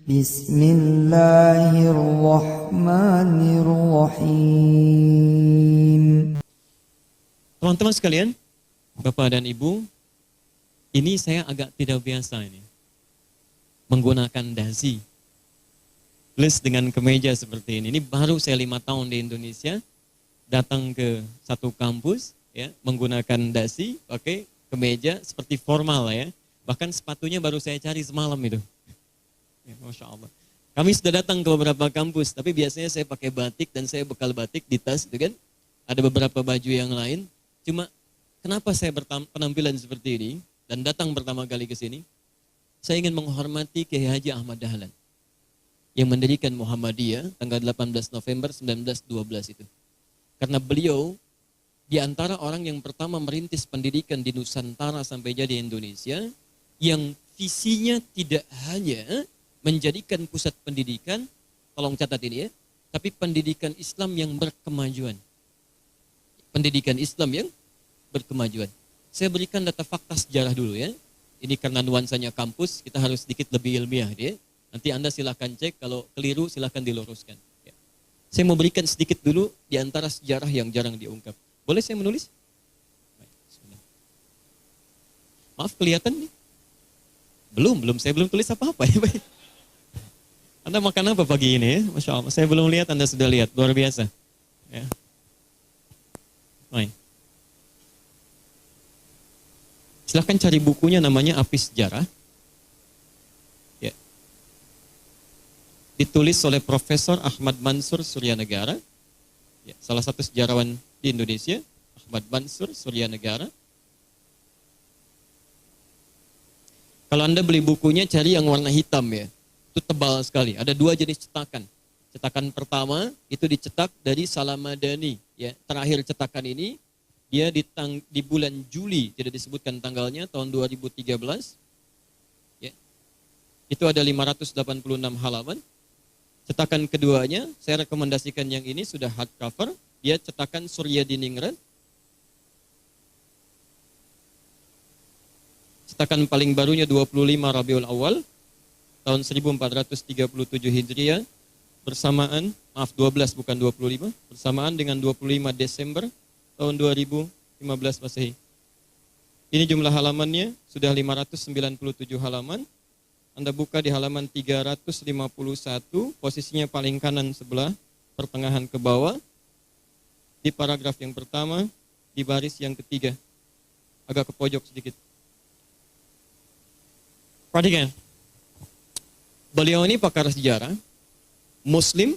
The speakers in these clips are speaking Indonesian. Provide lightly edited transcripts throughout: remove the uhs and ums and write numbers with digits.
Bismillahirrahmanirrahim. Teman-teman sekalian, Bapak dan Ibu, ini saya agak tidak biasa ini. Menggunakan dasi. Plus dengan kemeja seperti ini. Ini baru saya 5 tahun di Indonesia. Datang ke satu kampus, ya, menggunakan dasi, pakai kemeja seperti formal ya. Bahkan sepatunya baru saya cari semalam itu. Ya, Masya Allah. Kami sudah datang ke beberapa kampus, tapi biasanya saya pakai batik dan saya bekal batik di tas, gitu kan. Ada beberapa baju yang lain. Cuma kenapa saya penampilan seperti ini dan datang pertama kali ke sini? Saya ingin menghormati Kiai Haji Ahmad Dahlan yang mendirikan Muhammadiyah tanggal 18 November 1912 itu. Karena beliau di antara orang yang pertama merintis pendidikan di Nusantara sampai jadi Indonesia, yang visinya tidak hanya menjadikan pusat pendidikan, tolong catat ini ya, tapi pendidikan Islam yang berkemajuan. Pendidikan Islam yang berkemajuan. Saya berikan data fakta sejarah dulu ya. Ini karena nuansanya kampus, kita harus sedikit lebih ilmiah ya. Nanti Anda silahkan cek, kalau keliru silahkan diluruskan. Ya. Saya mau berikan sedikit dulu di antara sejarah yang jarang diungkap. Boleh saya menulis? Baik, maaf kelihatan nih? Saya belum tulis apa-apa ya. Baik. Anda makan apa pagi ini ya? Masya Allah, saya belum lihat, Anda sudah lihat, luar biasa. Ya. Baik. Silahkan cari bukunya, namanya Api Sejarah. Ya. Ditulis oleh Profesor Ahmad Mansur Suryanegara. Ya, salah satu sejarawan di Indonesia, Ahmad Mansur Suryanegara. Kalau Anda beli bukunya, cari yang warna hitam ya. Itu tebal sekali. Ada 2 jenis cetakan. Cetakan pertama itu dicetak dari Salamadani. Ya, terakhir cetakan ini dia di bulan Juli, tidak disebutkan tanggalnya, tahun 2013. Ya. Itu ada 586 halaman. Cetakan keduanya, saya rekomendasikan yang ini, sudah hardcover. Dia cetakan Suryadiningrat. Cetakan paling barunya 25 Rabiul Awal, tahun 1437 Hijriah, bersamaan, maaf 12 bukan 25, bersamaan dengan 25 Desember tahun 2015 Masehi. Ini jumlah halamannya sudah 597 halaman. Anda buka di halaman 351, posisinya paling kanan sebelah, pertengahan ke bawah. Di paragraf yang pertama, di baris yang ketiga. Agak ke pojok sedikit. Perhatikan. Beliau ini pakar sejarah, Muslim,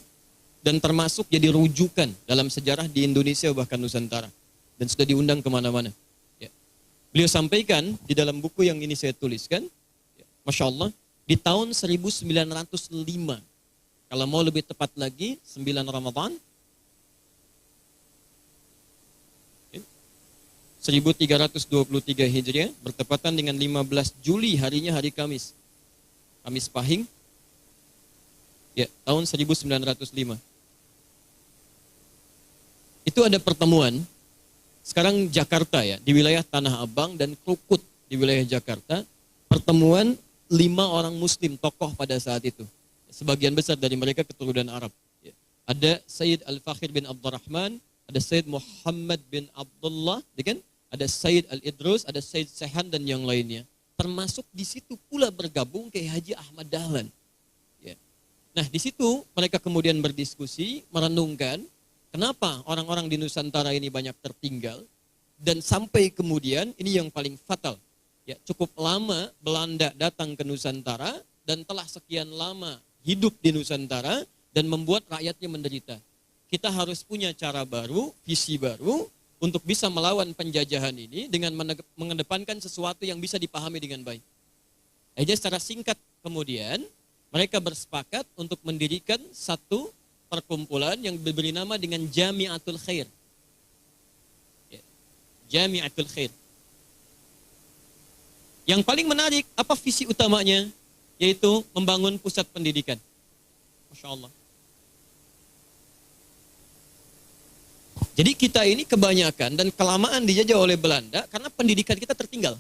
dan termasuk jadi rujukan dalam sejarah di Indonesia bahkan Nusantara. Dan sudah diundang kemana-mana. Ya. Beliau sampaikan di dalam buku yang ini saya tuliskan, ya, Masya Allah, di tahun 1905, kalau mau lebih tepat lagi, 9 Ramadan, 1323 Hijriah, bertepatan dengan 15 Juli, harinya hari Kamis. Kamis Pahing, ya, tahun 1905. Itu ada pertemuan, sekarang Jakarta ya, di wilayah Tanah Abang dan Krukut di wilayah Jakarta, pertemuan 5 orang Muslim tokoh pada saat itu. Sebagian besar dari mereka keturunan Arab. Ya. Ada Sayyid Al-Fakhir bin Abdurrahman, ada Sayyid Muhammad bin Abdullah, kan? Ada Sayyid Al-Idrus, ada Sayyid Sehan dan yang lainnya. Termasuk di situ pula bergabung Kiai Haji Ahmad Dahlan. Ya. Nah, di situ mereka kemudian berdiskusi, merenungkan kenapa orang-orang di Nusantara ini banyak tertinggal, dan sampai kemudian ini yang paling fatal. Ya, cukup lama Belanda datang ke Nusantara dan telah sekian lama hidup di Nusantara dan membuat rakyatnya menderita. Kita harus punya cara baru, visi baru untuk bisa melawan penjajahan ini dengan mengedepankan sesuatu yang bisa dipahami dengan baik. Jadi secara singkat kemudian mereka bersepakat untuk mendirikan satu perkumpulan yang diberi nama dengan Jami'atul Khair. Ya. Jami'atul Khair. Yang paling menarik, apa visi utamanya? Yaitu membangun pusat pendidikan. Masya Allah. Jadi kita ini kebanyakan dan kelamaan dijajah oleh Belanda karena pendidikan kita tertinggal.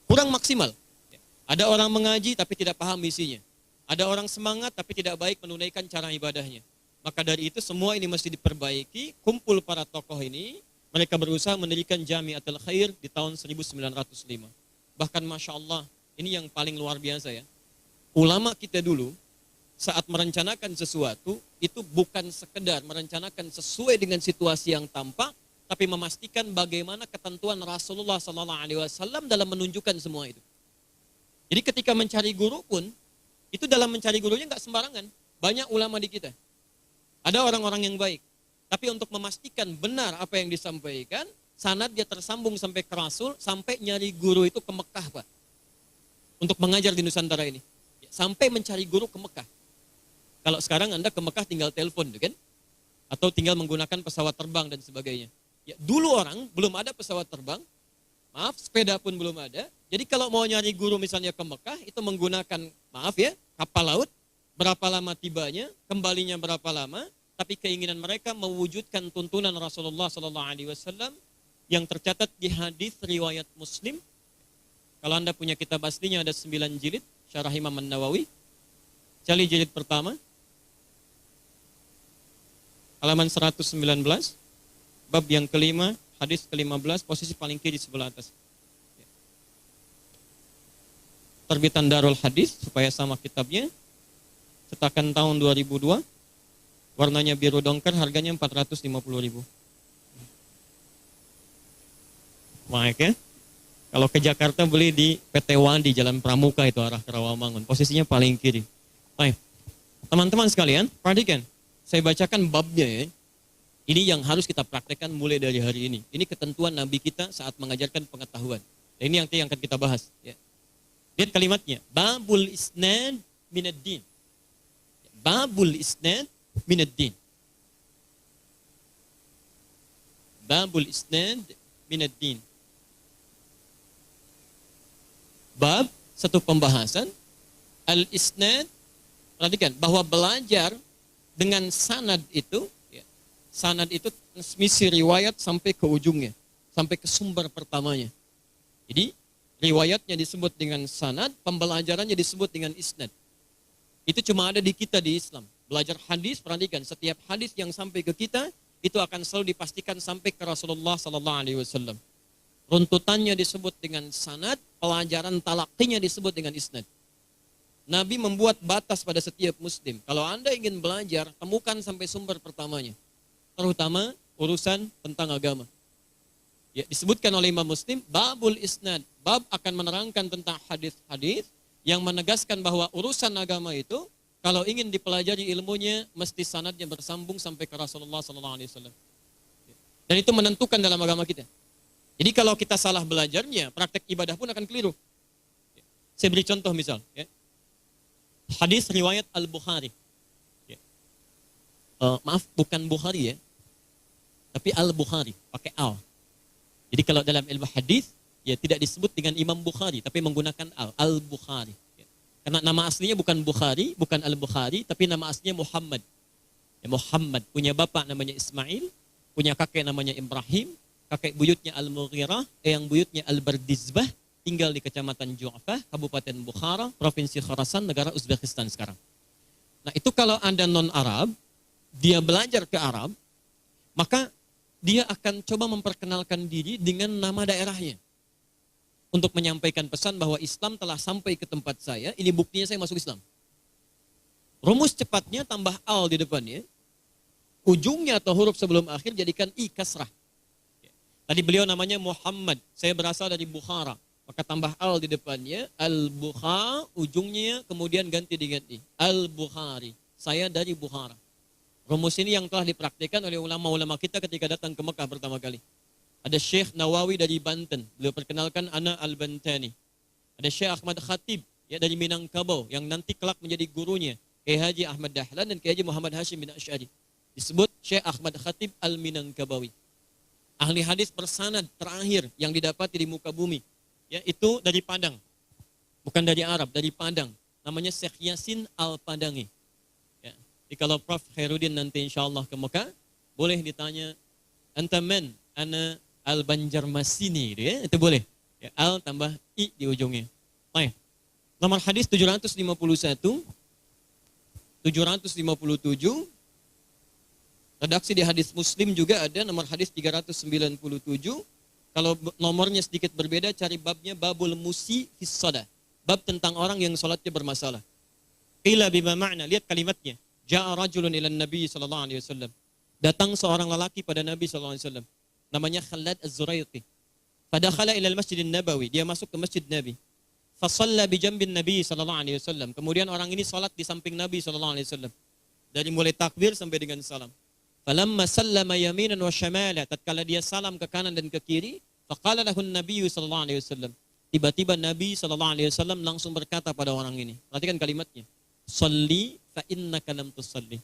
Kurang maksimal. Ada orang mengaji tapi tidak paham isinya. Ada orang semangat tapi tidak baik menunaikan cara ibadahnya. Maka dari itu semua ini mesti diperbaiki. Kumpul para tokoh ini, mereka berusaha mendirikan Jami'atul Khair di tahun 1905. Bahkan Masya Allah, ini yang paling luar biasa ya. Ulama kita dulu, saat merencanakan sesuatu, itu bukan sekedar merencanakan sesuai dengan situasi yang tampak, tapi memastikan bagaimana ketentuan Rasulullah SAW dalam menunjukkan semua itu. Jadi ketika mencari guru pun, itu dalam mencari gurunya nggak sembarangan. Banyak ulama di kita. Ada orang-orang yang baik. Tapi untuk memastikan benar apa yang disampaikan, sanad dia tersambung sampai ke Rasul, sampai nyari guru itu ke Mekah, Pak. Untuk mengajar di Nusantara ini. Sampai mencari guru ke Mekah. Kalau sekarang Anda ke Mekah tinggal telepon, kan? Atau tinggal menggunakan pesawat terbang dan sebagainya. Ya, dulu orang belum ada pesawat terbang, maaf, sepeda pun belum ada. Jadi kalau mau nyari guru misalnya ke Mekah, itu menggunakan, maaf ya, kapal laut, berapa lama tibanya, kembalinya berapa lama, tapi keinginan mereka mewujudkan tuntunan Rasulullah SAW yang tercatat di hadis riwayat Muslim. Kalau Anda punya kitab aslinya ada 9 jilid, Syarah Imam An-Nawawi. Cari jilid pertama, halaman 119, bab yang kelima, hadis ke-15, posisi paling kiri sebelah atas. Terbitan Darul Hadis, supaya sama kitabnya. Cetakan tahun 2002, warnanya biru dongker, harganya 450.000. Baik ya. Kalau ke Jakarta beli di PT Wadi, Jalan Pramuka itu arah ke Rawamangun. Posisinya paling kiri. Baik. Teman-teman sekalian, perhatikan. Saya bacakan babnya ya. Ini yang harus kita praktekkan mulai dari hari ini. Ini ketentuan Nabi kita saat mengajarkan pengetahuan. Dan ini yang akan kita bahas. Ya. Lihat kalimatnya. Babul isnad minad din. Babul isnad minad din. Babul isnad minad din. Bab, satu pembahasan. Al-isnad, perhatikan, bahwa belajar dengan sanad itu, ya, sanad itu transmisi riwayat sampai ke ujungnya, sampai ke sumber pertamanya. Jadi, riwayatnya disebut dengan sanad, pembelajarannya disebut dengan isnad. Itu cuma ada di kita di Islam. Belajar hadis, perhatikan, setiap hadis yang sampai ke kita, itu akan selalu dipastikan sampai ke Rasulullah SAW. Runtutannya disebut dengan sanad, pelajaran talaqinya disebut dengan isnad. Nabi membuat batas pada setiap muslim. Kalau Anda ingin belajar, temukan sampai sumber pertamanya. Terutama urusan tentang agama. Ya, disebutkan oleh Imam Muslim, babul isnad. Bab akan menerangkan tentang hadis-hadis yang menegaskan bahwa urusan agama itu, kalau ingin dipelajari ilmunya, mesti sanadnya bersambung sampai ke Rasulullah SAW. Dan itu menentukan dalam agama kita. Jadi kalau kita salah belajarnya, praktek ibadah pun akan keliru. Saya beri contoh misal. Ya. Hadis riwayat Al-Bukhari. Ya. Maaf, bukan Bukhari ya. Tapi Al-Bukhari, pakai al. Jadi kalau dalam ilmu hadis, ya tidak disebut dengan Imam Bukhari, tapi menggunakan Al-Bukhari. Ya. Karena nama aslinya bukan Bukhari, bukan Al-Bukhari, tapi nama aslinya Muhammad. Ya, Muhammad, punya bapak namanya Ismail, punya kakek namanya Ibrahim, kakek buyutnya Al-Mughirah, yang buyutnya Al-Bardizbah, tinggal di Kecamatan Ju'fah, Kabupaten Bukhara, Provinsi Khorasan, negara Uzbekistan sekarang. Nah itu kalau Anda non-Arab, dia belajar ke Arab, maka dia akan coba memperkenalkan diri dengan nama daerahnya. Untuk menyampaikan pesan bahwa Islam telah sampai ke tempat saya, ini buktinya saya masuk Islam. Rumus cepatnya tambah al di depannya, ujungnya atau huruf sebelum akhir jadikan i kasrah. Tadi beliau namanya Muhammad, saya berasal dari Bukhara. Maka tambah al di depannya, Al-Bukha, ujungnya kemudian ganti diganti. Al-Bukhari, saya dari Bukhara. Rumus ini yang telah dipraktikkan oleh ulama-ulama kita ketika datang ke Mekah pertama kali. Ada Syekh Nawawi dari Banten, beliau perkenalkan Ana Al-Bantani. Ada Syekh Ahmad Khatib ya, dari Minangkabau, yang nanti kelak menjadi gurunya Kiai Haji Ahmad Dahlan dan Kiai Haji Muhammad Hashim bin Asy'ari. Disebut Syekh Ahmad Khatib Al-Minangkabawi. Ahli hadis bersanad terakhir yang didapati di muka bumi, ya itu dari Padang, bukan dari Arab, dari Padang. Namanya Syekh Yasin Al-Padangi. Ya. Jadi kalau Prof. Khairuddin nanti insya Allah ke Mekah, boleh ditanya, anta man, ana Al-Banjarmasini, gitu ya, itu boleh. Ya, al tambah i di ujungnya. Baik. Nomor hadis 751, 757. Redaksi di hadis Muslim juga ada nomor hadis 397. Kalau nomornya sedikit berbeda, cari babnya babul musi fis shalah. Bab tentang orang yang salatnya bermasalah. Qila bima ma'na, lihat kalimatnya. Ja'a rajulun ila Nabi sallallahu alaihi wasallam. Datang seorang lelaki pada Nabi sallallahu alaihi wasallam. Namanya Khalad Az-Zuraiqi. Fadakhala ila al-Masjidin Nabawi, dia masuk ke Masjid Nabi. Fa shalla bi jambin Nabi sallallahu alaihi wasallam. Kemudian orang ini salat di samping Nabi sallallahu alaihi wasallam. Dari mulai takbir sampai dengan salam. Falamma sallama yaminan wa shamala, tatkala dia salam ke kanan dan ke kiri, faqala lahu an-nabiy sallallahu alaihi wasallam. Tiba-tiba Nabi sallallahu alaihi wasallam langsung berkata pada orang ini. Perhatikan kalimatnya. Shalli fa innaka lam tusalli.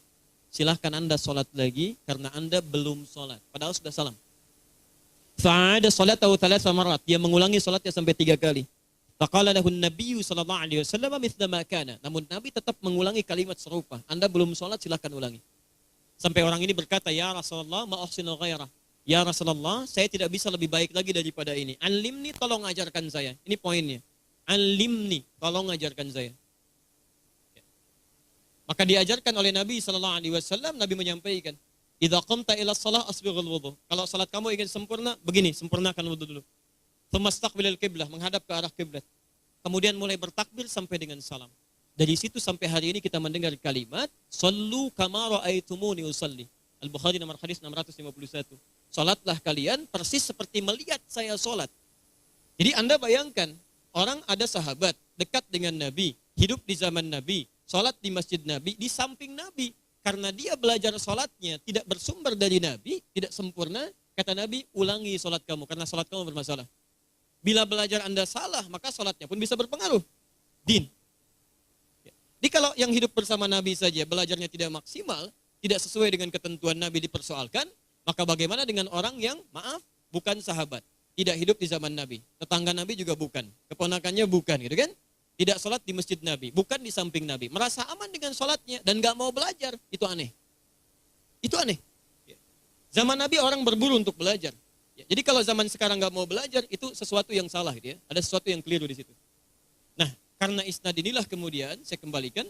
Silahkan Anda salat lagi karena Anda belum salat. Padahal sudah salam. Fa'ada salatahu thalatha marat. Dia mengulangi salatnya sampai 3 kali. Faqala lahu an-nabiy sallallahu alaihi wasallam mithla ma kana. Namun Nabi tetap mengulangi kalimat serupa. Anda belum salat, silahkan ulangi. Sampai orang ini berkata, "Ya Rasulullah, ma uhsinu ghairah." Ya Rasulullah, saya tidak bisa lebih baik lagi daripada ini. Alimni, tolong ajarkan saya. Ini poinnya. Alimni, tolong ajarkan saya. Maka diajarkan oleh Nabi sallallahu alaihi wasallam, Nabi menyampaikan, "Idza qamta ila shalah asbighul wudu." Kalau salat kamu ingin sempurna, begini, sempurnakan wudu dulu. Tsumastaqbilil qiblah, menghadap ke arah kiblat. Kemudian mulai bertakbir sampai dengan salam. Dari situ sampai hari ini kita mendengar kalimat, "Shallu kama ra'aitumuni usalli." Al-Bukhari nomor hadis 651. Salatlah kalian persis seperti melihat saya salat. Jadi Anda bayangkan, orang ada sahabat dekat dengan Nabi, hidup di zaman Nabi, salat di masjid Nabi, di samping Nabi. Karena dia belajar salatnya tidak bersumber dari Nabi, tidak sempurna, kata Nabi, ulangi salat kamu karena salat kamu bermasalah. Bila belajar Anda salah, maka salatnya pun bisa berpengaruh. Din. Jadi kalau yang hidup bersama Nabi saja belajarnya tidak maksimal, tidak sesuai dengan ketentuan Nabi dipersoalkan, maka bagaimana dengan orang yang, maaf, bukan sahabat, tidak hidup di zaman Nabi, tetangga Nabi juga bukan, keponakannya bukan, gitu kan? Tidak sholat di masjid Nabi, bukan di samping Nabi, merasa aman dengan sholatnya dan gak mau belajar, itu aneh. Itu aneh. Zaman Nabi orang berburu untuk belajar. Jadi kalau zaman sekarang gak mau belajar, itu sesuatu yang salah, gitu ya. Ada sesuatu yang keliru di situ. Nah, karena isnad inilah kemudian saya kembalikan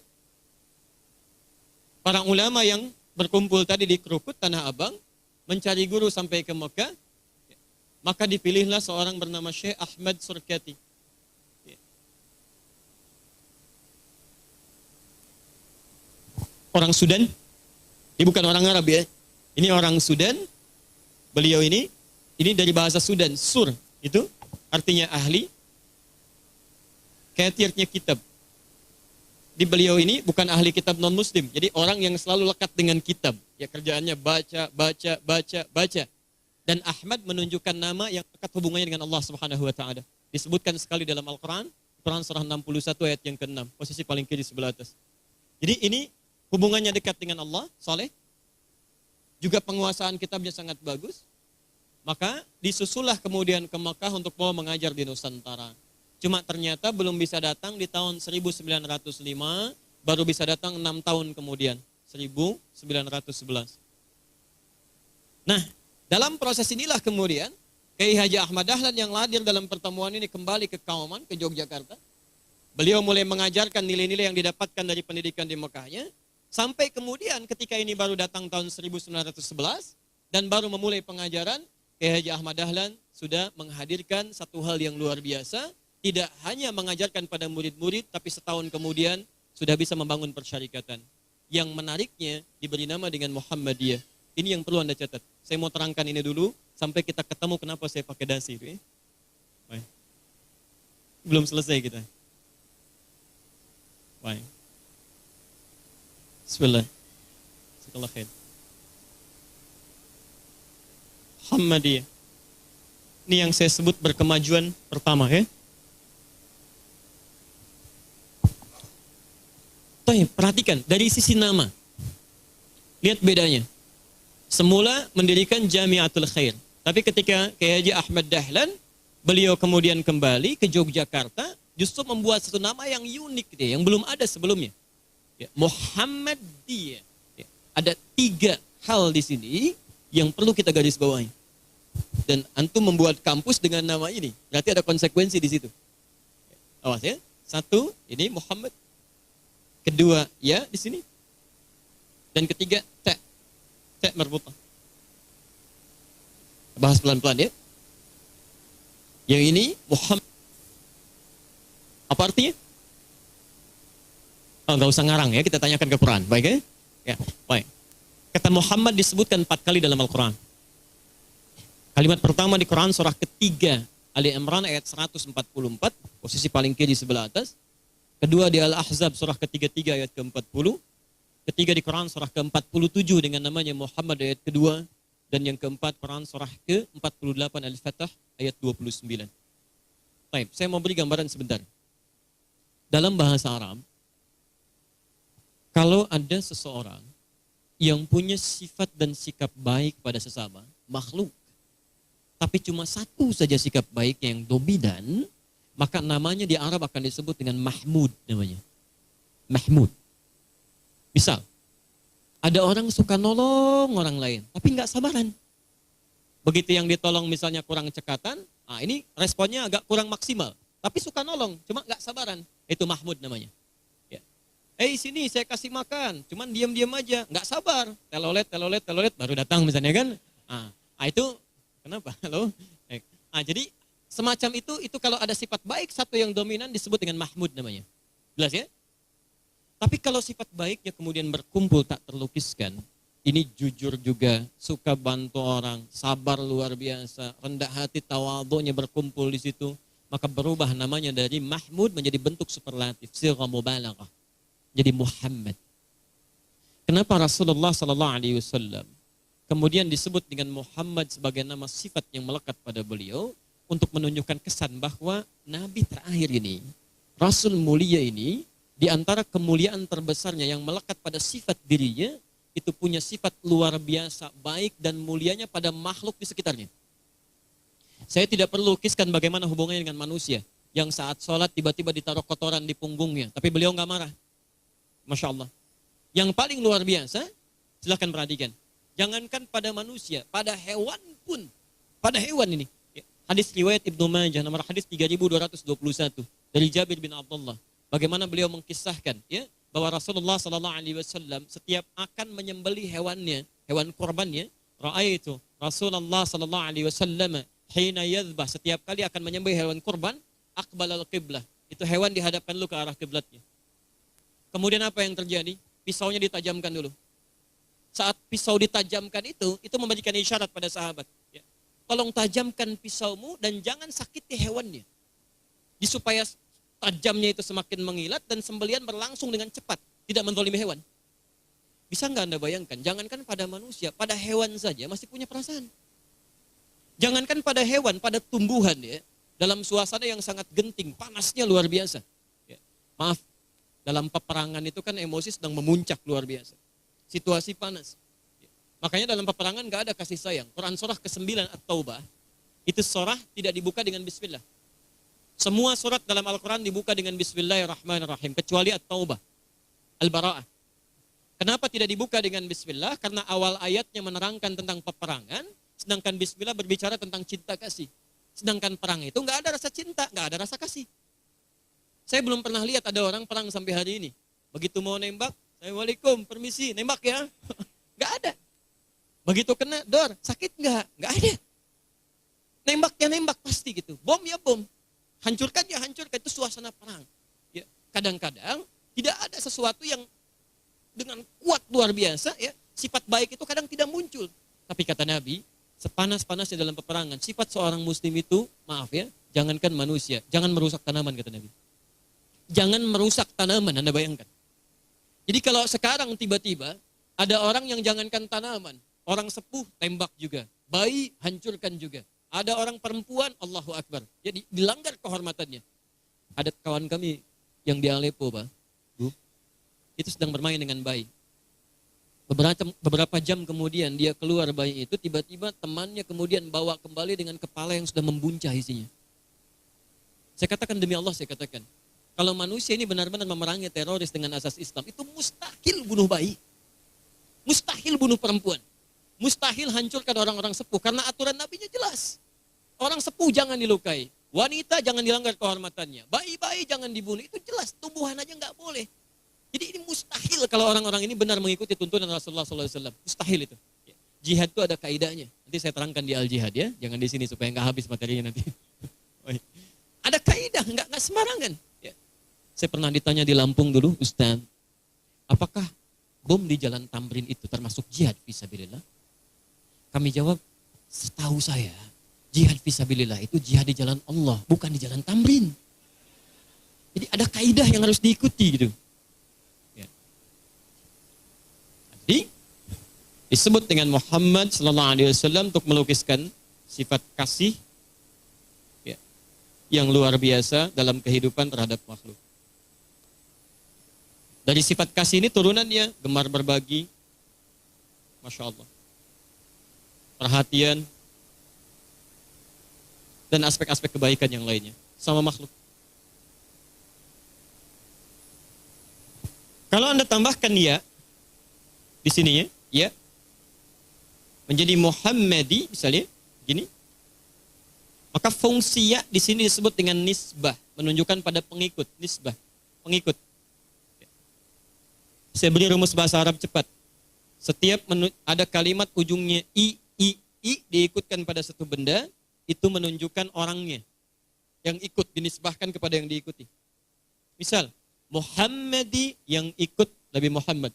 para ulama yang berkumpul tadi di Krukut, Tanah Abang, mencari guru sampai ke Mekah, maka dipilihlah seorang bernama Syekh Ahmad Surkati. Orang Sudan, ini bukan orang Arab ya, ini orang Sudan. Beliau ini dari bahasa Sudan, sur, itu artinya ahli. Katirnya kitab. Di beliau ini bukan ahli kitab non-muslim. Jadi orang yang selalu lekat dengan kitab. Ya kerjaannya baca. Dan Ahmad menunjukkan nama yang dekat hubungannya dengan Allah Subhanahu wa taala. Disebutkan sekali dalam Al-Qur'an, Quran surah 61 ayat yang ke-6, posisi paling kiri sebelah atas. Jadi ini hubungannya dekat dengan Allah, saleh. Juga penguasaan kitabnya sangat bagus. Maka disusullah kemudian ke Makkah untuk mau mengajar di Nusantara. Cuma ternyata belum bisa datang di tahun 1905, baru bisa datang 6 tahun kemudian, 1911. Nah, dalam proses inilah kemudian, Kiai Haji Ahmad Dahlan yang hadir dalam pertemuan ini kembali ke Kauman, ke Yogyakarta. Beliau mulai mengajarkan nilai-nilai yang didapatkan dari pendidikan di Mekahnya, sampai kemudian ketika ini baru datang tahun 1911, dan baru memulai pengajaran, Kiai Haji Ahmad Dahlan sudah menghadirkan satu hal yang luar biasa, tidak hanya mengajarkan pada murid-murid, tapi setahun kemudian sudah bisa membangun persyarikatan. Yang menariknya diberi nama dengan Muhammadiyah. Ini yang perlu Anda catat. Saya mau terangkan ini dulu, sampai kita ketemu kenapa saya pakai dasi. Ya? Baik. Belum selesai kita. Baik. Bismillah. Setelah khair. Muhammadiyah. Ini yang saya sebut berkemajuan pertama ya. Perhatikan dari sisi nama. Lihat bedanya. Semula mendirikan Jamiatul Khair. Tapi ketika Kiai Haji Ahmad Dahlan, beliau kemudian kembali ke Yogyakarta, justru membuat satu nama yang unik deh, yang belum ada sebelumnya. Ya, Muhammadiyah. Ya, ada 3 hal di sini yang perlu kita garis bawahi. Dan antum membuat kampus dengan nama ini, berarti ada konsekuensi di situ. Awas ya. 1, ini Muhammad. Kedua, ya di sini Dan ketiga, ta marbutah. Bahas pelan-pelan ya. Yang ini Muhammad. Apa artinya? Oh, nggak usah ngarang ya, kita tanyakan ke Quran. Baik ya? Ya, baik. Kata Muhammad disebutkan 4 kali dalam Al-Quran. Kalimat pertama di Quran surah ketiga Ali Imran ayat 144, posisi paling kiri sebelah atas. Kedua di Al-Ahzab surah ketiga ayat ke-40. Ketiga di Quran surah ke-47 dengan namanya Muhammad ayat kedua. Dan yang keempat Quran surah ke-48 Al-Fatah ayat 29. Baik, saya mau beri gambaran sebentar. Dalam bahasa Arab, kalau ada seseorang yang punya sifat dan sikap baik pada sesama makhluk, tapi cuma satu saja sikap baik yang dominan, maka namanya di Arab akan disebut dengan Mahmud namanya. Mahmud. Misal, ada orang suka nolong orang lain, tapi nggak sabaran. Begitu yang ditolong misalnya kurang cekatan, ini responnya agak kurang maksimal. Tapi suka nolong, cuma nggak sabaran. Itu Mahmud namanya. Ya. Sini saya kasih makan, cuman diam-diam aja, nggak sabar. Telolet, baru datang misalnya kan. Itu kenapa? Halo? Jadi semacam itu kalau ada sifat baik satu yang dominan disebut dengan Mahmud namanya. Jelas ya? Tapi kalau sifat baiknya kemudian berkumpul tak terlukiskan, ini jujur juga, suka bantu orang, sabar luar biasa, rendah hati, tawadhu'nya berkumpul di situ, maka berubah namanya dari Mahmud menjadi bentuk superlatif, sighah mubalaghah, jadi Muhammad. Kenapa Rasulullah SAW kemudian disebut dengan Muhammad sebagai nama sifat yang melekat pada beliau untuk menunjukkan kesan bahwa Nabi terakhir ini, Rasul mulia ini, di antara kemuliaan terbesarnya yang melekat pada sifat dirinya, itu punya sifat luar biasa baik dan mulianya pada makhluk di sekitarnya. Saya tidak perlu lukiskan bagaimana hubungannya dengan manusia yang saat sholat tiba-tiba ditaruh kotoran di punggungnya, tapi beliau nggak marah. Masya Allah. Yang paling luar biasa, silahkan perhatikan. Jangankan pada manusia, pada hewan pun, pada hewan ini. Hadis riwayat Ibnu Majah nomor hadis 3221 dari Jabir bin Abdullah. Bagaimana beliau mengkisahkan ya bahwa Rasulullah SAW setiap akan menyembelih hewannya, hewan kurbannya, raaitu Rasulullah SAW hina yadhbah, setiap kali akan menyembelih hewan kurban, aqbalal qiblah, itu hewan dihadapkan dulu ke arah kiblatnya. Kemudian apa yang terjadi? Pisaunya ditajamkan dulu. Saat pisau ditajamkan itu memberikan isyarat pada sahabat. Ya. Tolong tajamkan pisaumu dan jangan sakiti hewannya. Supaya tajamnya itu semakin mengilat dan sembelian berlangsung dengan cepat, tidak menzalimi hewan. Bisa nggak Anda bayangkan? Jangankan pada manusia, pada hewan saja masih punya perasaan. Jangankan pada hewan, pada tumbuhan ya, dalam suasana yang sangat genting, panasnya luar biasa. Ya. Maaf, dalam peperangan itu kan emosi sedang memuncak luar biasa. Situasi panas. Ya. Makanya dalam peperangan nggak ada kasih sayang. Quran surah ke-9 At-Taubah, itu surah tidak dibuka dengan bismillah. Semua surat dalam Al-Quran dibuka dengan Bismillahirrahmanirrahim, kecuali At-Taubah, Al-Bara'ah. Kenapa tidak dibuka dengan Bismillah? Karena awal ayatnya menerangkan tentang peperangan, sedangkan Bismillah berbicara tentang cinta kasih. Sedangkan perang itu nggak ada rasa cinta, nggak ada rasa kasih. Saya belum pernah lihat ada orang perang sampai hari ini. Begitu mau nembak, Assalamualaikum, permisi, nembak ya. Nggak ada. Begitu kena, dor, sakit nggak? Nggak ada. Nembaknya nembak pasti gitu, bom ya bom. Hancurkan ya hancurkan, itu suasana perang. Ya, kadang-kadang tidak ada sesuatu yang dengan kuat luar biasa, ya, sifat baik itu kadang tidak muncul. Tapi kata Nabi, sepanas-panasnya dalam peperangan, sifat seorang muslim itu, maaf ya, jangankan manusia, jangan merusak tanaman kata Nabi. Jangan merusak tanaman, Anda bayangkan. Jadi kalau sekarang tiba-tiba ada orang yang jangankan tanaman, orang sepuh tembak juga, bayi hancurkan juga. Ada orang perempuan, Allahu Akbar. Jadi dilanggar kehormatannya. Ada kawan kami yang di Aleppo, Pak, Bu, itu sedang bermain dengan bayi. Beberapa jam kemudian dia keluar bayi itu, tiba-tiba temannya kemudian bawa kembali dengan kepala yang sudah membuncah isinya. Saya katakan demi Allah, saya katakan, kalau manusia ini benar-benar memerangi teroris dengan asas Islam, itu mustahil bunuh bayi. Mustahil bunuh perempuan. Mustahil hancurkan orang-orang sepuh, karena aturan Nabi-nya jelas. Orang sepuh jangan dilukai, wanita jangan dilanggar kehormatannya, bayi-bayi jangan dibunuh, itu jelas, tumbuhan aja nggak boleh. Jadi ini mustahil mustahil kalau orang-orang ini benar mengikuti tuntunan Rasulullah SAW. Mustahil itu. Jihad itu ada kaidahnya. Nanti saya terangkan di Al-Jihad ya. Jangan di sini supaya nggak habis materinya nanti. Ada kaidah, nggak sembarangan. Ya. Saya pernah ditanya di Lampung dulu, Ustaz, apakah bom di Jalan Tamrin itu termasuk jihad fisabilillah? Kami jawab, setahu saya, jihad fisabilillah itu jihad di jalan Allah, bukan di Jalan Tamrin. Jadi ada kaidah yang harus diikuti gitu. Ya. Jadi disebut dengan Muhammad sallallahu alaihi wasallam untuk melukiskan sifat kasih yang luar biasa dalam kehidupan terhadap makhluk. Dari sifat kasih ini turunannya gemar berbagi, Masya Allah, perhatian, dan aspek-aspek kebaikan yang lainnya sama makhluk. Kalau Anda tambahkan ya di sini ya menjadi Muhammadi misalnya gini, maka fungsi ya di sini disebut dengan nisbah, menunjukkan pada pengikut, nisbah, pengikut. Saya beri rumus bahasa Arab cepat. Setiap ada kalimat ujungnya i diikutkan pada satu benda, itu menunjukkan orangnya yang ikut, dinisbahkan kepada yang diikuti. Misal, Muhammadi yang ikut Nabi Muhammad.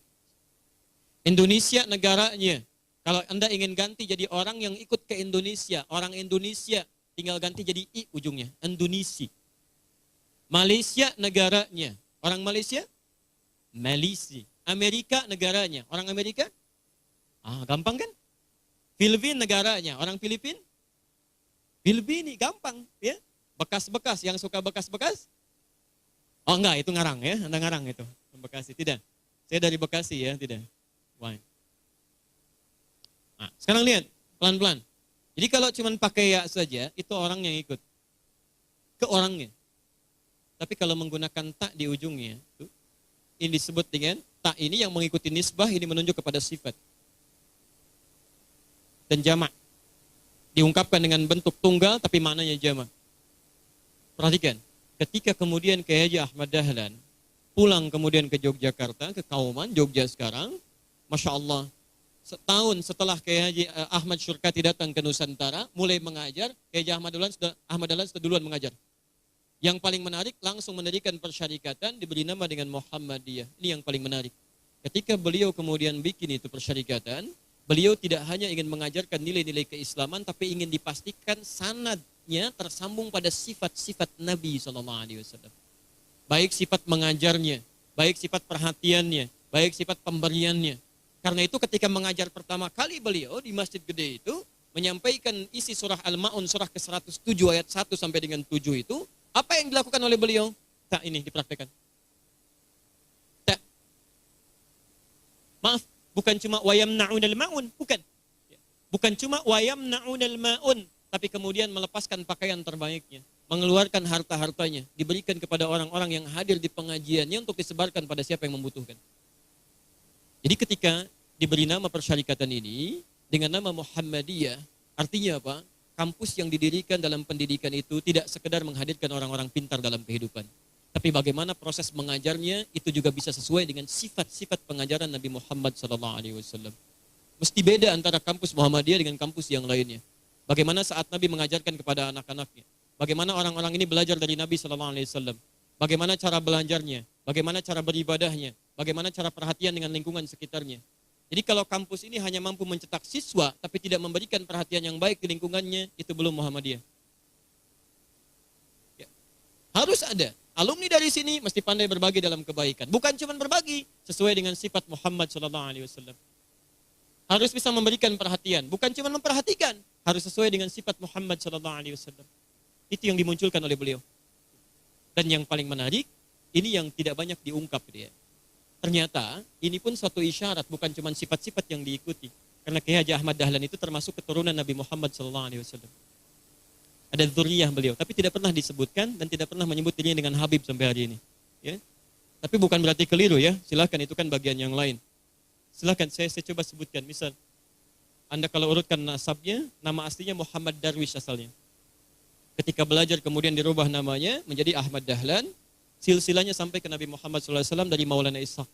Indonesia negaranya. Kalau Anda ingin ganti jadi orang yang ikut ke Indonesia, orang Indonesia, tinggal ganti jadi i ujungnya, Indonesia. Malaysia negaranya, orang Malaysia, Malaysia. Amerika negaranya, orang Amerika, gampang kan? Filipin negaranya, orang Filipin, Filipini, gampang ya. Bekas-bekas, yang suka bekas-bekas, oh enggak, itu ngarang ya, Anda ngarang itu, Bekasi, tidak. Saya dari Bekasi ya, tidak. Why? Nah, sekarang lihat, pelan-pelan. Jadi kalau cuma pakai ya saja, itu orang yang ikut. Ke orangnya. Tapi kalau menggunakan tak di ujungnya, ini disebut dengan tak ini yang mengikuti nisbah, ini menunjuk kepada sifat. Dan jamak. Diungkapkan dengan bentuk tunggal, tapi maknanya jamak. Perhatikan, ketika kemudian Kiai Haji Ahmad Dahlan pulang kemudian ke Yogyakarta, ke Kauman, Jogja sekarang, Masya Allah, setahun setelah Kiai Haji Ahmad Syurkati datang ke Nusantara, mulai mengajar, Kiai Haji Ahmad Dahlan sudah duluan mengajar. Yang paling menarik, langsung mendirikan persyarikatan, diberi nama dengan Muhammadiyah. Ini yang paling menarik. Ketika beliau kemudian bikin itu persyarikatan, beliau tidak hanya ingin mengajarkan nilai-nilai keislaman, tapi ingin dipastikan sanadnya tersambung pada sifat-sifat Nabi SAW. Baik sifat mengajarnya, baik sifat perhatiannya, baik sifat pemberiannya. Karena itu ketika mengajar pertama kali beliau di Masjid Gede itu, menyampaikan isi surah Al-Ma'un, surah ke-107 ayat 1 sampai dengan 7 itu, apa yang dilakukan oleh beliau? Tak, ini dipraktekkan. Tak. Maaf, bukan cuma wayamna'unal ma'un, bukan. Bukan cuma wayamna'unal ma'un, tapi kemudian melepaskan pakaian terbaiknya, mengeluarkan harta-hartanya, diberikan kepada orang-orang yang hadir di pengajiannya untuk disebarkan pada siapa yang membutuhkan. Jadi ketika diberi nama persyarikatan ini dengan nama Muhammadiyah, artinya apa? Kampus yang didirikan dalam pendidikan itu tidak sekedar menghadirkan orang-orang pintar dalam kehidupan, tapi bagaimana proses mengajarnya itu juga bisa sesuai dengan sifat-sifat pengajaran Nabi Muhammad SAW. Mesti beda antara kampus Muhammadiyah dengan kampus yang lainnya. Bagaimana saat Nabi mengajarkan kepada anak-anaknya, bagaimana orang-orang ini belajar dari Nabi SAW, bagaimana cara belajarnya, bagaimana cara beribadahnya, bagaimana cara perhatian dengan lingkungan sekitarnya. Jadi kalau kampus ini hanya mampu mencetak siswa, tapi tidak memberikan perhatian yang baik di lingkungannya, itu belum Muhammadiyah. Ya. Harus ada. Alumni dari sini mesti pandai berbagi dalam kebaikan. Bukan cuma berbagi, sesuai dengan sifat Muhammad SAW. Harus bisa memberikan perhatian. Bukan cuma memperhatikan, harus sesuai dengan sifat Muhammad SAW. Itu yang dimunculkan oleh beliau. Dan yang paling menarik, ini yang tidak banyak diungkap dia. Ternyata ini pun suatu isyarat, bukan cuma sifat-sifat yang diikuti. Karena Kiai Haji Ahmad Dahlan itu termasuk keturunan Nabi Muhammad SAW. Ada dzurriyyah beliau, tapi tidak pernah disebutkan dan tidak pernah menyebut dirinya dengan Habib sampai hari ini. Ya. Tapi bukan berarti keliru ya, silakan itu kan bagian yang lain. Silakan saya coba sebutkan. Misal, Anda kalau urutkan nasabnya, nama aslinya Muhammad Darwish asalnya. Ketika belajar kemudian dirubah namanya menjadi Ahmad Dahlan, silsilahnya sampai ke Nabi Muhammad SAW dari Maulana Ishaq.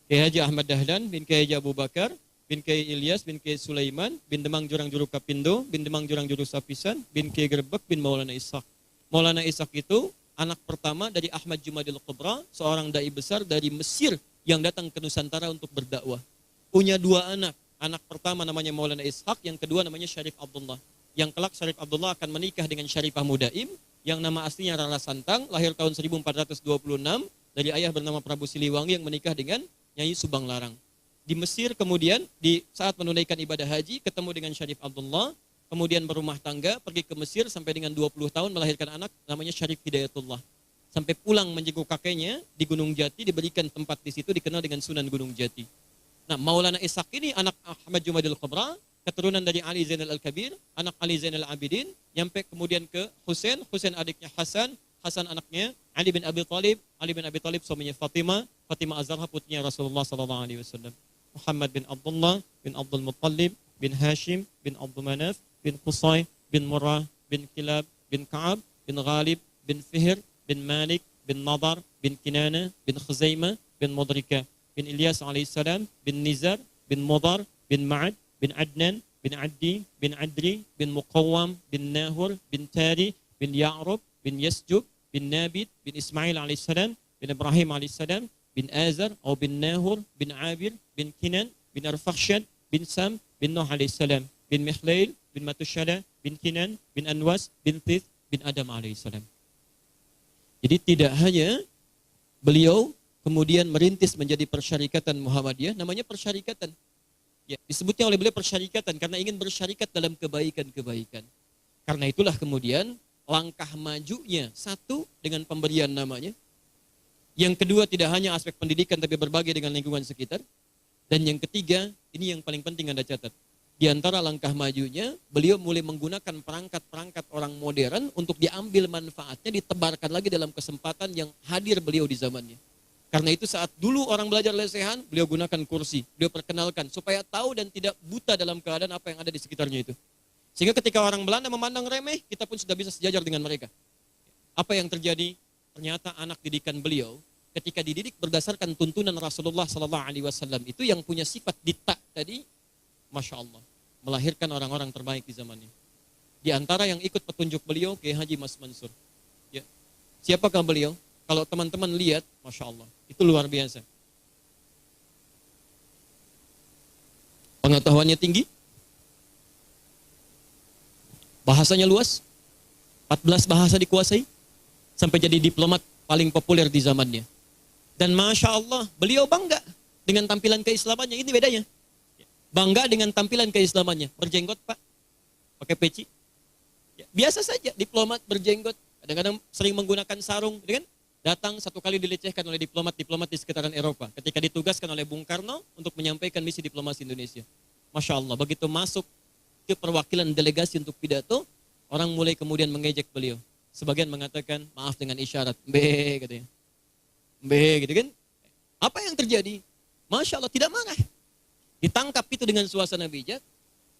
Kiai Haji Ahmad Dahlan bin Kiai Haji Abu Bakar bin Kiai Ilyas bin Kiai Sulaiman bin Demang Jurang Juru Kapindo bin Demang Jurang Juru Sapisan bin Kiai Gerbek bin Maulana Ishaq. Maulana Ishaq itu anak pertama dari Ahmad Jumadil Kubra, seorang dai besar dari Mesir yang datang ke Nusantara untuk berdakwah. Punya dua anak. Anak pertama namanya Maulana Ishaq, yang kedua namanya Syarif Abdullah. Yang kelak Syarif Abdullah akan menikah dengan Syarifah Mudaim, yang nama aslinya Rara Santang, lahir tahun 1426, dari ayah bernama Prabu Siliwangi yang menikah dengan Nyai Subang Larang. Di Mesir kemudian, di saat menunaikan ibadah haji, ketemu dengan Syarif Abdullah, kemudian berumah tangga, pergi ke Mesir sampai dengan 20 tahun melahirkan anak namanya Syarif Hidayatullah. Sampai pulang menjenguk kakeknya di Gunung Jati, diberikan tempat di situ dikenal dengan Sunan Gunung Jati. Nah, Maulana Ishaq ini anak Ahmad Jumadil Kubra, keturunan dari Ali Zainal Al-Kabir, anak Ali Zainal Abidin, nyampe kemudian ke Husain, Husain adiknya Hasan, Hasan anaknya Ali bin Abi Thalib, Ali bin Abi Thalib suaminya Fatimah, Fatimah Az-Zahra putrinya Rasulullah SAW. Muhammad bin Abdullah bin Abdul Muttalib bin Hashim bin Abdul Manaf bin Qusay bin Murrah bin Kilab bin Ka'ab bin Ghalib bin Fihr bin Malik bin Nadar bin Kinana bin Khuzaimah bin Mudrika bin Ilyas alaihissalam bin Nizar bin Mudar bin Ma'ad bin Adnan bin Addi bin Adri bin Muqawwam bin Nahur bin Tari bin Ya'rub bin Yasjub bin Nabit bin Ismail alaihissalam bin Ibrahim alaihissalam bin Azar atau bin Nahur bin Abir bin Kinan bin Arfakhshad bin Sam bin Nuh alaihissalam bin Mikhlail bin Matushala bin Kinan bin Anwas bin Thith bin Adam alaihissalam. Jadi tidak hanya beliau kemudian merintis menjadi persyarikatan Muhammadiyah, namanya persyarikatan. Ya, disebutnya oleh beliau persyarikatan karena ingin bersyarikat dalam kebaikan-kebaikan. Karena itulah kemudian langkah majunya, satu dengan pemberian namanya. Yang kedua tidak hanya aspek pendidikan tapi berbagai dengan lingkungan sekitar. Dan yang ketiga, ini yang paling penting Anda catat. Di antara langkah majunya, beliau mulai menggunakan perangkat-perangkat orang modern untuk diambil manfaatnya, ditebarkan lagi dalam kesempatan yang hadir beliau di zamannya. Karena itu saat dulu orang belajar lesehan, beliau gunakan kursi, beliau perkenalkan supaya tahu dan tidak buta dalam keadaan apa yang ada di sekitarnya itu. Sehingga ketika orang Belanda memandang remeh, kita pun sudah bisa sejajar dengan mereka. Apa yang terjadi? Ternyata anak didikan beliau ketika dididik berdasarkan tuntunan Rasulullah SAW itu yang punya sifat dita tadi, Masya Allah, melahirkan orang-orang terbaik di zamannya. Di antara yang ikut petunjuk beliau, Kiai Haji Mas Mansur. Ya. Siapakah beliau? Kalau teman-teman lihat, Masya Allah, itu luar biasa. Pengetahuannya tinggi, bahasanya luas, 14 bahasa dikuasai, sampai jadi diplomat paling populer di zamannya. Dan Masya Allah, beliau bangga dengan tampilan keislamannya, ini bedanya. Bangga dengan tampilan keislamannya, berjenggot Pak, pakai peci. Ya, biasa saja, diplomat berjenggot, kadang-kadang sering menggunakan sarung, kan? Datang satu kali dilecehkan oleh diplomat-diplomat di sekitaran Eropa ketika ditugaskan oleh Bung Karno untuk menyampaikan misi diplomasi Indonesia. Masya Allah, begitu masuk ke perwakilan delegasi untuk pidato, orang mulai kemudian mengejek beliau. Sebagian mengatakan, maaf dengan isyarat, mbe katanya. Mbe gitu kan. Apa yang terjadi? Masya Allah, tidak marah. Ditangkap itu dengan suasana bijak.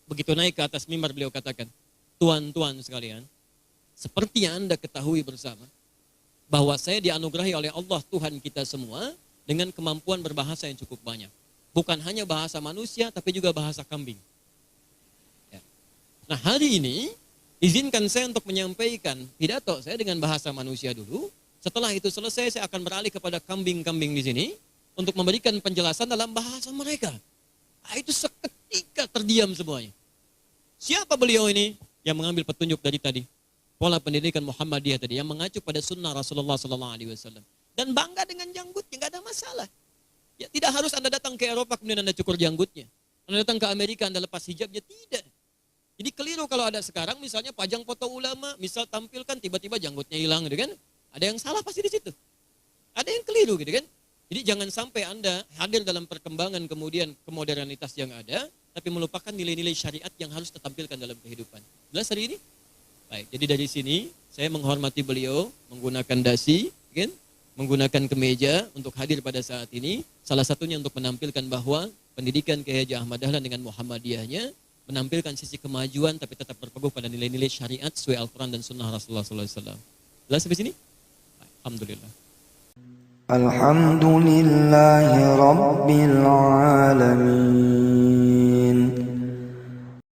Begitu naik ke atas mimbar beliau katakan, tuan-tuan sekalian, seperti yang Anda ketahui bersama, bahwa saya dianugerahi oleh Allah Tuhan kita semua dengan kemampuan berbahasa yang cukup banyak. Bukan hanya bahasa manusia, tapi juga bahasa kambing. Ya. Nah hari ini, izinkan saya untuk menyampaikan pidato saya dengan bahasa manusia dulu. Setelah itu selesai, saya akan beralih kepada kambing-kambing di sini untuk memberikan penjelasan dalam bahasa mereka. Nah, itu seketika terdiam semuanya. Siapa beliau ini yang mengambil petunjuk dari tadi? Pola pendidikan Muhammadiyah tadi yang mengacu pada sunnah Rasulullah SAW dan bangga dengan janggutnya, nggak ada masalah. Ya, tidak harus Anda datang ke Eropa kemudian Anda cukur janggutnya. Anda datang ke Amerika Anda lepas hijabnya, tidak. Jadi keliru kalau ada sekarang misalnya pajang foto ulama, misal tampilkan tiba-tiba janggutnya hilang, gitu kan? Ada yang salah pasti di situ. Ada yang keliru, gitu kan? Jadi jangan sampai Anda hadir dalam perkembangan kemudian kemodernitas yang ada, tapi melupakan nilai-nilai syariat yang harus ditampilkan dalam kehidupan. Jelas hari ini? Baik, jadi dari sini saya menghormati beliau menggunakan dasi, kan? Menggunakan kemeja untuk hadir pada saat ini. Salah satunya untuk menampilkan bahwa pendidikan Kiai Haji Ahmad Dahlan dengan Muhammadiyahnya menampilkan sisi kemajuan tapi tetap berpegang pada nilai-nilai syariat sesuai Al-Quran dan Sunnah Rasulullah SAW. Jelas sampai sini? Baik, alhamdulillah. الحمد لله رب العالمين